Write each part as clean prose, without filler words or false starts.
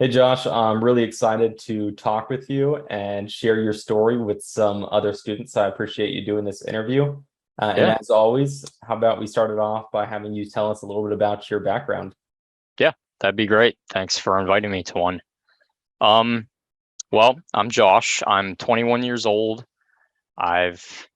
Hey Josh, I'm really excited to talk with you and share your story with some other students. I appreciate you doing this interview. And Yeah, as always, how about we start it off by having you tell us a little bit about your background? yeah, that'd be great. Thanks for inviting me to one. Um, well, I'm Josh. I'm 21 years old. I've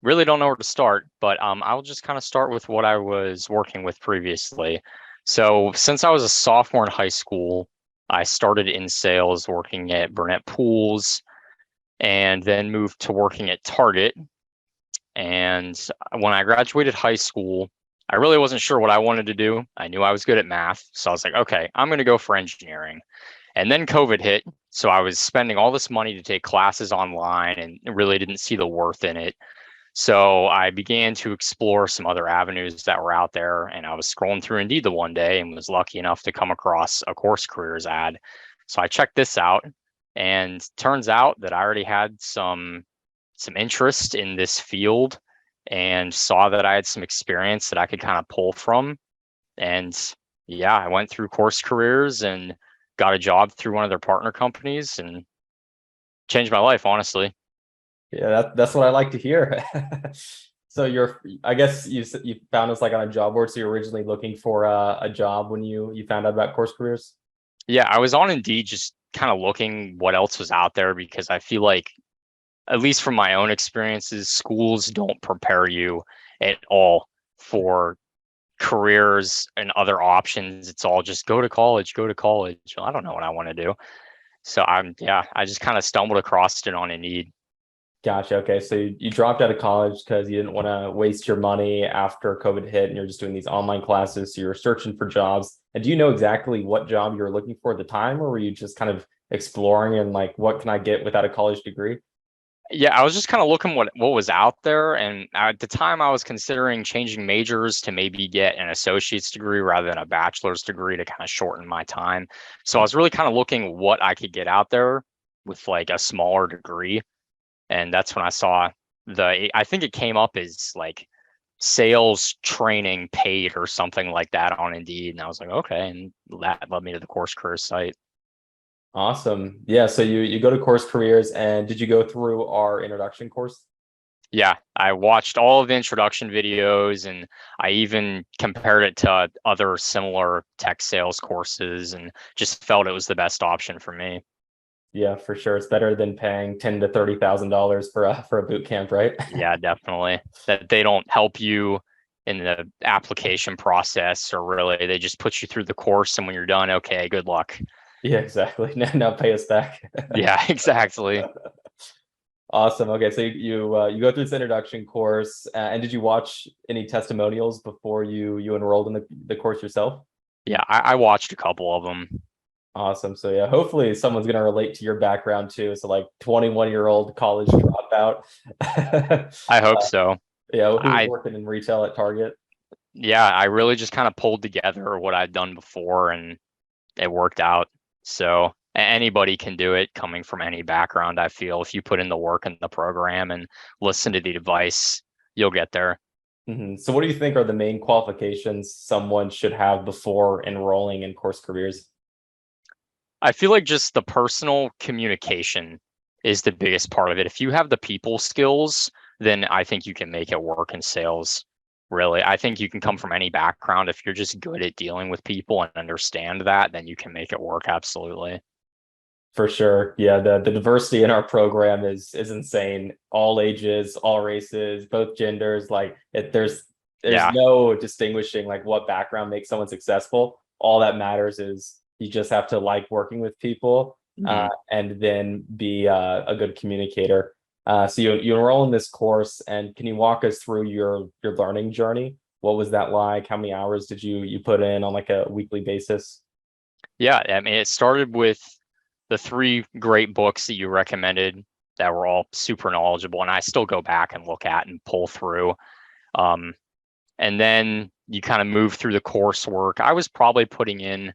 really don't know where to start, but I'll just kind of start with what I was working with previously. So since I was a sophomore in high school, I started in sales working at Burnett Pools and then moved to working at Target. And when I graduated high school, I really wasn't sure what I wanted to do. I knew I was good at math. So I was like, okay, I'm going to go for engineering. And then COVID hit. So I was spending all this money to take classes online and really didn't see the worth in it. So I began to explore some other avenues that were out there. And I was scrolling through Indeed the one day and was lucky enough to come across a CourseCareers ad. So I checked this out, and turns out that I already had some interest in this field and saw that I had some experience that I could kind of pull from. And yeah, I went through CourseCareers and got a job through one of their partner companies and changed my life, honestly. Yeah, that's what I like to hear. So I guess you found us like on a job board. So you're originally looking for a job when you found out about Course Careers. Yeah, I was on Indeed just kind of looking what else was out there because I feel like, at least from my own experiences, schools don't prepare you at all for careers and other options. It's all just go to college, go to college. Well, I don't know what I want to do. So I just kind of stumbled across it on Indeed. Gotcha. Okay. So you dropped out of college because you didn't want to waste your money after COVID hit and you're just doing these online classes. So you were searching for jobs. And do you know exactly what job you were looking for at the time, or were you just kind of exploring and like, what can I get without a college degree? Yeah, I was just kind of looking what was out there, and at the time I was considering changing majors to maybe get an associate's degree rather than a bachelor's degree to kind of shorten my time. So I was really kind of looking what I could get out there with like a smaller degree, and that's when I saw I think it came up as like sales training paid or something like that on Indeed, and I was like, okay, and that led me to the course career site. Awesome. Yeah. So you go to Course Careers, and did you go through our introduction course? Yeah, I watched all of the introduction videos and I even compared it to other similar tech sales courses and just felt it was the best option for me. Yeah, for sure. It's better than paying ten to $30,000 for a boot camp, right? Yeah, definitely. That they don't help you in the application process or really they just put you through the course and when you're done, okay, good luck. Yeah, exactly. Now pay us back. Yeah, exactly. Awesome. Okay, so you go through this introduction course, and did you watch any testimonials before you enrolled in the course yourself? Yeah, I watched a couple of them. Awesome. So yeah, hopefully someone's gonna relate to your background too. So like 21-year-old college dropout. I hope so. Yeah, who was I working in retail at Target. yeah, I really just kind of pulled together what I'd done before and it worked out. So anybody can do it coming from any background. I feel if you put in the work in the program and listen to the advice, you'll get there. So what do you think are the main qualifications someone should have before enrolling in Course Careers? I feel like just the personal communication is the biggest part of it. If you have the people skills, then I think you can make it work in sales. Really, I think you can come from any background. If you're just good at dealing with people and understand that, then you can make it work. Absolutely. For sure. Yeah, the diversity in our program is insane. All ages, all races, both genders. Like there's Yeah. no distinguishing like what background makes someone successful. All that matters is you just have to like working with people, Mhm. and then be a good communicator. So you enroll in this course, and can you walk us through your learning journey? What was that like? How many hours did you put in on like a weekly basis? Yeah. I mean, it started with the three great books that you recommended that were all super knowledgeable, and I still go back and look at and pull through. Um, and then you kind of move through the coursework. I was probably putting in,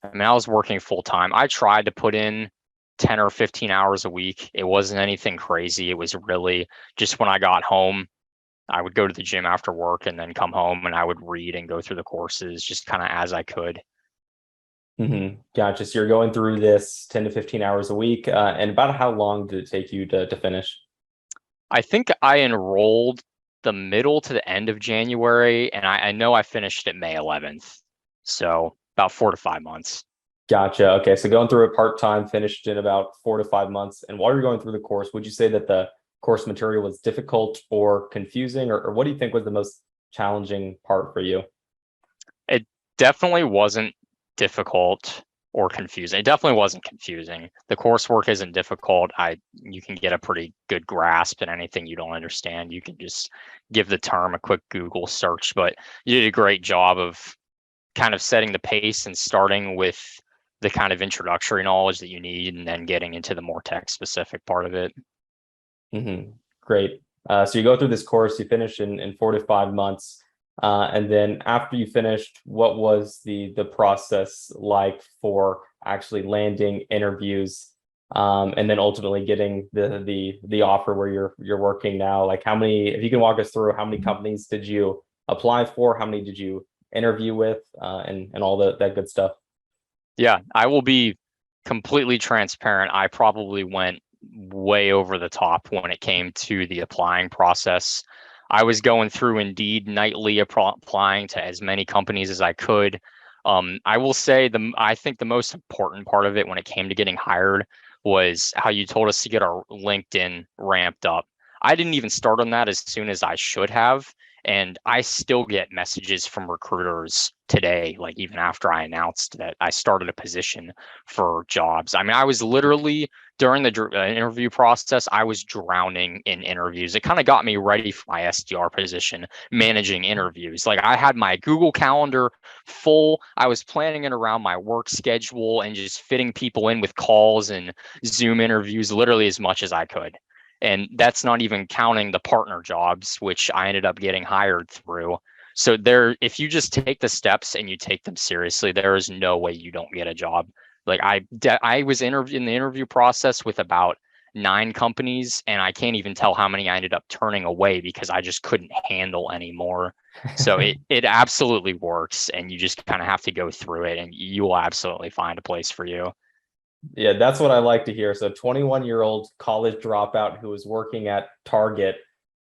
I mean, I was working full time. I tried to put in 10 or 15 hours a week. It wasn't anything crazy. It was really just when I got home, I would go to the gym after work and then come home and I would read and go through the courses just kind of as I could. Gotcha. So you're going through this 10 to 15 hours a week. And about how long did it take you to finish? I think I enrolled the middle to the end of January, and I know I finished it May 11th. So about 4 to 5 months. Gotcha. Okay. So going through it part-time, finished in about 4 to 5 months. And while you're going through the course, would you say that the course material was difficult or confusing, or what do you think was the most challenging part for you? It definitely wasn't difficult or confusing. It definitely wasn't confusing. The coursework isn't difficult. You can get a pretty good grasp in anything you don't understand. You can just give the term a quick Google search, but you did a great job of kind of setting the pace and starting with the kind of introductory knowledge that you need and then getting into the more tech specific part of it. Great. So you go through this course, you finish in 4 to 5 months. And then after you finished, what was the process like for actually landing interviews, and then ultimately getting the offer where you're working now? Like how many, if you can walk us through, how many companies did you apply for? How many did you interview with, and all that good stuff? Yeah, I will be completely transparent. I probably went way over the top when it came to the applying process. I was going through Indeed nightly, applying to as many companies as I could. I will say I think the most important part of it when it came to getting hired was how you told us to get our LinkedIn ramped up. I didn't even start on that as soon as I should have. And I still get messages from recruiters today, like even after I announced that I started a position for jobs. I mean, I was literally during the interview process, I was drowning in interviews. It kind of got me ready for my SDR position, managing interviews. Like I had my Google Calendar full. I was planning it around my work schedule and just fitting people in with calls and Zoom interviews literally as much as I could. And that's not even counting the partner jobs, which I ended up getting hired through. So if you just take the steps and you take them seriously, there is no way you don't get a job. Like I was in the interview process with about 9 companies, and I can't even tell how many I ended up turning away because I just couldn't handle anymore. So it absolutely works, and you just kind of have to go through it, and you will absolutely find a place for you. Yeah, that's what I like to hear. So 21-year-old college dropout who was working at Target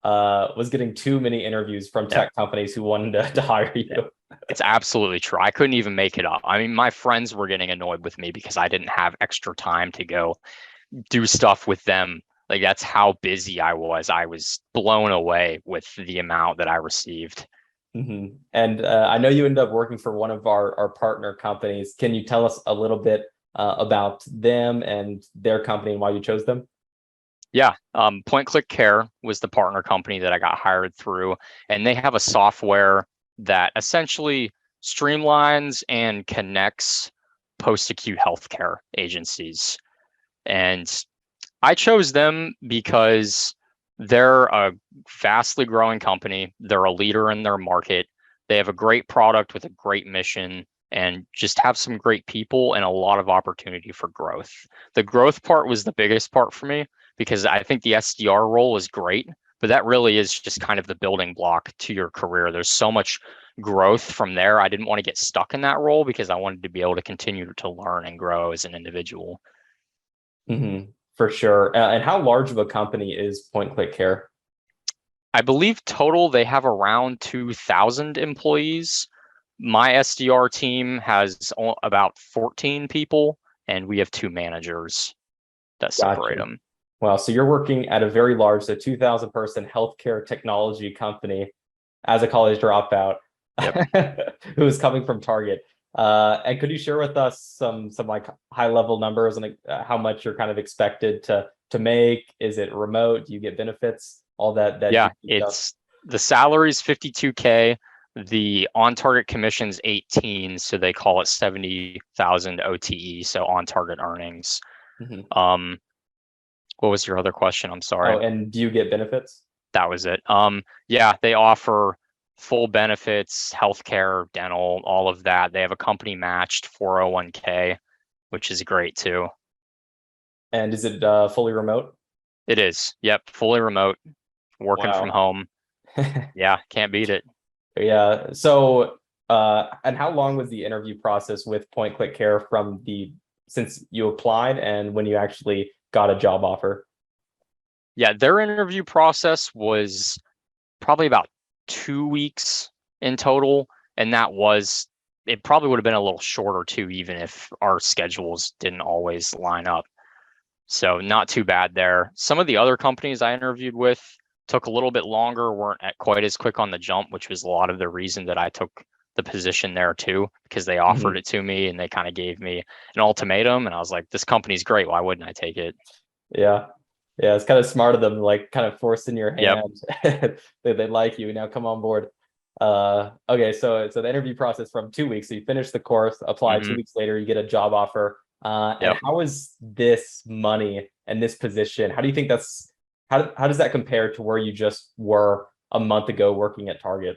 was getting too many interviews from tech companies who wanted to hire you. It's absolutely true. I couldn't even make it up. I mean, my friends were getting annoyed with me because I didn't have extra time to go do stuff with them. Like that's how busy I was. I was blown away with the amount that I received. And I know you ended up working for one of our partner companies. Can you tell us a little bit about them and their company and why you chose them? Yeah, PointClickCare was the partner company that I got hired through, and they have a software that essentially streamlines and connects post-acute healthcare agencies. And I chose them because they're a vastly growing company. They're a leader in their market. They have a great product with a great mission and just have some great people and a lot of opportunity for growth. The growth part was the biggest part for me because I think the SDR role is great, but that really is just kind of the building block to your career. There's so much growth from there. I didn't want to get stuck in that role because I wanted to be able to continue to learn and grow as an individual. For sure. And how large of a company is PointClickCare? I believe total they have around 2,000 employees. My SDR team has about 14 people, and we have 2 managers that separate Gotcha. them. Wow. So you're working at a very large, so 2,000 person healthcare technology company as a college dropout Yep. who is coming from Target. And could you share with us some like high level numbers and how much you're kind of expected to make? Is it remote? Do you get benefits? All that Yeah, juicy stuff. it's the salary is 52K. The on target commission's 18, so they call it 70,000 OTE, so on target earnings. Mhm. What was your other question? I'm sorry. Oh, and do you get benefits? That was it. Yeah, they offer full benefits, healthcare, dental, all of that. They have a company matched 401k, which is great too. And is it fully remote? It is. Yep, fully remote, working from Wow. home. Yeah, can't beat it. Yeah. So And how long was the interview process with PointClickCare from since you applied and when you actually got a job offer? Yeah, their interview process was probably about 2 weeks in total. And it probably would have been a little shorter too, even if our schedules didn't always line up. So not too bad there. Some of the other companies I interviewed with took a little bit longer, weren't quite as quick on the jump, which was a lot of the reason that I took the position there too, because they offered it to me and they kind of gave me an ultimatum. And I was like, this company's great. Why wouldn't I take it? Yeah. Yeah, it's kind of smart of them, like kind of forced in your Yep. hand. They like you now, come on board. Okay, so the interview process from 2 weeks. So you finish the course, apply 2 weeks later, you get a job offer. And Yep. how is this money and this position? How do you think how does that compare to where you just were a month ago working at Target?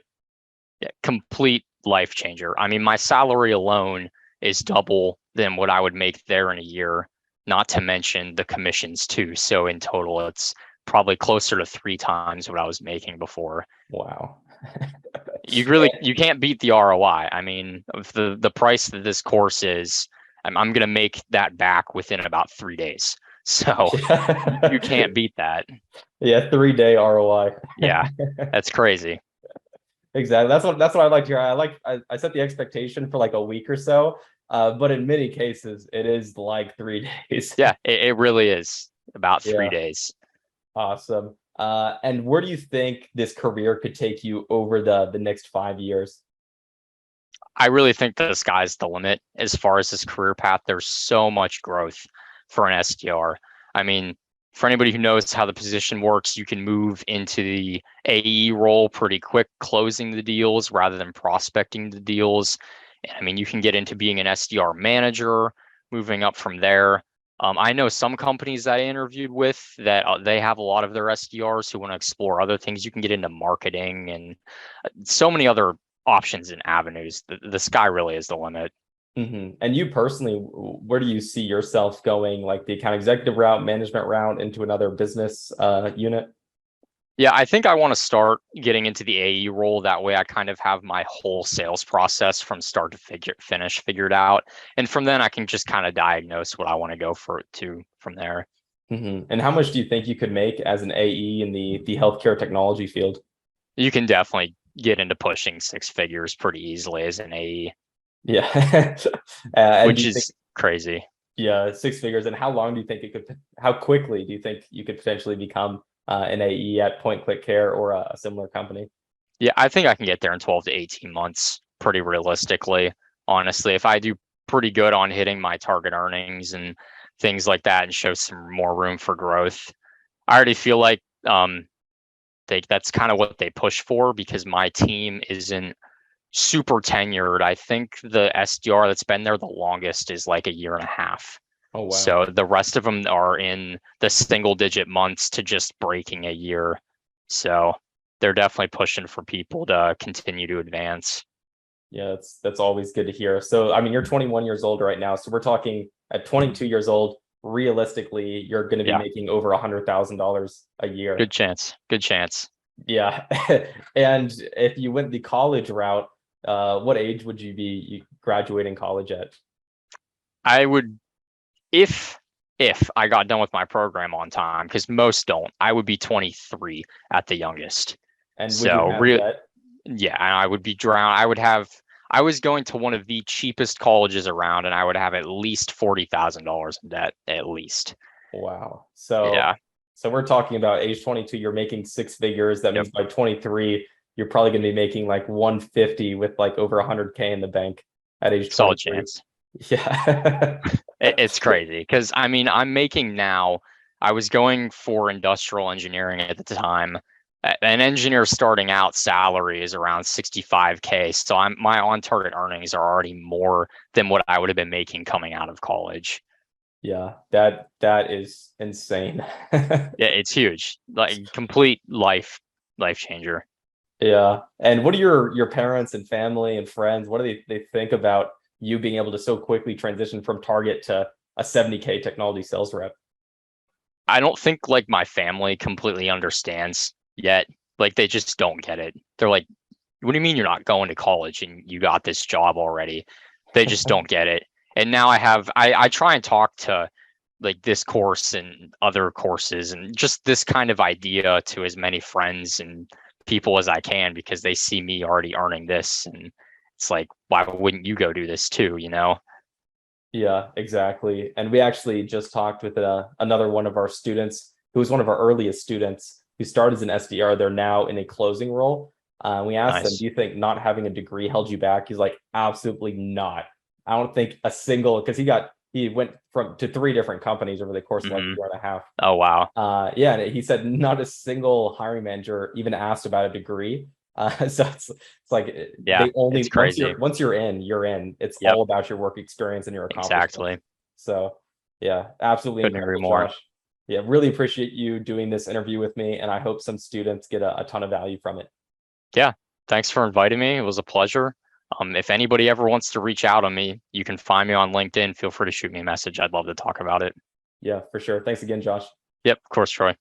Yeah. Complete life changer. I mean, my salary alone is double than what I would make there in a year, not to mention the commissions too. So in total, it's probably closer to 3 times what I was making before. Wow. You can't beat the ROI. I mean, of the price that this course is, I'm gonna make that back within about 3 days. So you can't beat that. Yeah, 3-day ROI. Yeah, that's crazy. Exactly. That's what I like to hear. I set the expectation for like a week or so. But in many cases, it is like 3 days. Yeah, it really is about three Yeah, days. awesome. And where do you think this career could take you over the next 5 years? I really think the sky's the limit as far as this career path. There's so much growth for an SDR. I mean, for anybody who knows how the position works, you can move into the AE role pretty quick, closing the deals rather than prospecting the deals. And I mean, you can get into being an SDR manager, moving up from there. I know some companies that I interviewed with that they have a lot of their SDRs who want to explore other things. You can get into marketing and so many other options and avenues. The sky really is the limit. And you personally, where do you see yourself going, like the account executive route, management route, into another business unit? Yeah, I think I want to start getting into the AE role. That way I kind of have my whole sales process from start to finish figured out. And from then I can just kind of diagnose what I want to go for to from there. And how much do you think you could make as an AE in the healthcare technology field? You can definitely get into pushing 6 figures pretty easily as an AE, Yeah. And do which you think, is crazy. yeah, 6 figures. And how long do you think how quickly do you think you could potentially become an AE at PointClickCare or a similar company? Yeah, I think I can get there in 12 to 18 months pretty realistically. Honestly, if I do pretty good on hitting my target earnings and things like that and show some more room for growth, I already feel like that's kind of what they push for because my team isn't super tenured. I think the SDR that's been there the longest is like a year and a half. Oh, wow. So the rest of them are in the single digit months to just breaking a year. So they're definitely pushing for people to continue to advance. Yeah, that's always good to hear. So, I mean, you're 21 years old right now. So we're talking at 22 years old, realistically, you're going to be Yeah, making over $100,000 a year. good chance. Good chance. Yeah. And if you went the college route, what age would you be graduating college at? I would if I got done with my program on time, because most don't, I would be 23 at the youngest. And would you So have debt? yeah, and I would be drowned. I was going to one of the cheapest colleges around, and I would have at least $40,000 in debt, at least. Wow. So, Yeah. so we're talking about age 22, you're making 6 figures. That Yep. means by 23, you're probably going to be making like 150 with like over 100K in the bank at age Solid 23. chance. Yeah. It's crazy because I mean, I'm making now. I was going for industrial engineering at the time. An engineer starting out salary is around 65K. So my on target earnings are already more than what I would have been making coming out of college. Yeah, that is insane. Yeah, it's huge. Like complete life changer. Yeah. And what do your parents and family and friends, what do they think about you being able to so quickly transition from Target to a 70K technology sales rep? I don't think like my family completely understands yet. Like they just don't get it. They're like, what do you mean you're not going to college and you got this job already? They just don't get it. And now I try and talk to like this course and other courses and just this kind of idea to as many friends and people as I can, because they see me already earning this, and it's like, why wouldn't you go do this too, you know? Yeah, exactly. And we actually just talked with another one of our students who was one of our earliest students who started as an SDR. They're now in a closing role. We asked them, Nice. do you think not having a degree held you back? He's like, absolutely not. I don't think a single, because he went to 3 different companies over the course of like a Mhm. year and a half. Oh, wow. Yeah, and he said not a single hiring manager even asked about a degree. So it's like Yeah, they only it's crazy. once you're in, you're in. It's Yep, all about your work experience and your accomplishments. exactly. So yeah, absolutely Couldn't agree incredible, more. Josh. Yeah, really appreciate you doing this interview with me, and I hope some students get a ton of value from it. Yeah, thanks for inviting me. It was a pleasure. If anybody ever wants to reach out on me, you can find me on LinkedIn. Feel free to shoot me a message. I'd love to talk about it. Yeah, for sure. Thanks again, Josh. Yep, of course, Troy.